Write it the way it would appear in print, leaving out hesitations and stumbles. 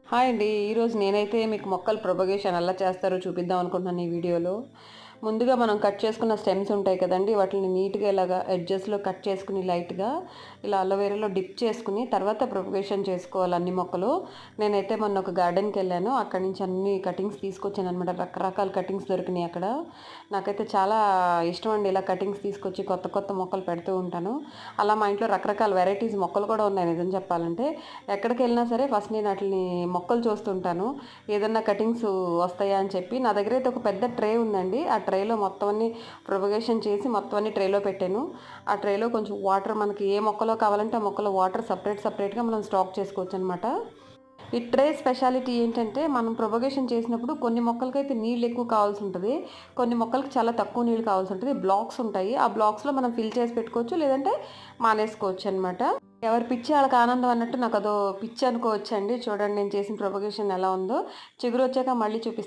Hi అండి. ఈరోజు నేనైతే మీకు మొక్కల ప్రొపగేషన్ ఎలా చేస్తారో చూపిద్దాం అనుకుంటున్నాను ఈ వీడియోలో. ముందుగా మనం కట్ చేసుకున్న స్టెమ్స్ ఉంటాయి కదండీ! వాటిని నీట్‌గా ఇలాగా ఎడ్జెస్‌లో కట్ చేసుకొని లైట్‌గా ఇలా అలోవెరాలో డిప్ చేసుకొని తర్వాత ప్రొపగేషన్ చేసుకోవాలి అన్ని మొక్కలు. నేనైతే మొన్న ఒక గార్డెన్‌కెళ్ళాను. అక్కడి నుంచి అన్ని కటింగ్స్ తీసుకొచ్చాననమాట. రకరకాల కటింగ్స్ దొరికినాయి అక్కడ. నాకైతే చాలా ఇష్టం అండి ఇలా కటింగ్స్ తీసుకొచ్చి కొత్త కొత్త మొక్కలు పెడుతూ ఉంటాను. అలా మా ఇంట్లో రకరకాల వెరైటీస్ మొక్కలు కూడా ఉన్నాయి నిజం చెప్పాలంటే. ఎక్కడికెళ్ళినా సరే ఫస్ట్ నేను ఆటిల్ని మొక్కలు చూస్తుంటాను. ఏదన్నా కటింగ్స్ వస్తాయా అని చెప్పి. నా దగ్గరైతే ఒక పెద్ద ట్రే ఉందండి. ఆ ట్రేలో మొత్తం అన్నీ ప్రొపగేషన్ చేసి మొత్తం అన్నీ ట్రేలో పెట్టాను. ఆ ట్రేలో కొంచెం వాటర్ మనకి ఏ మొక్కలో కావాలంటే ఆ మొక్కలో వాటర్ సపరేట్‌గా మనం స్టాక్ చేసుకోవచ్చనమాట. ఈ ట్రే స్పెషాలిటీ ఏంటంటే మనం ప్రొపగేషన్ చేసినప్పుడు కొన్ని మొక్కలకైతే నీళ్ళు ఎక్కువ కావాల్సి ఉంటది. కొన్ని మొక్కలకి చాలా తక్కువ నీళ్ళు కావాల్సి ఉంటది. బ్లాక్స్ ఉంటాయి. ఆ బ్లాక్స్‌లో మనం ఫిల్ చేసి పెట్టుకోవచ్చు. లేదంటే మానేసుకోవచ్చనమాట. ఎవరి పిచ్చి ఆళ్ళకి ఆనందం అన్నట్టు నాకదో పిచ్చి అనుకోవచ్చండి. చూడండి నేను చేసిన ప్రొపగేషన్ ఎలా ఉందో. చిగురొచ్చాక మళ్ళీ చూపిస్తాను.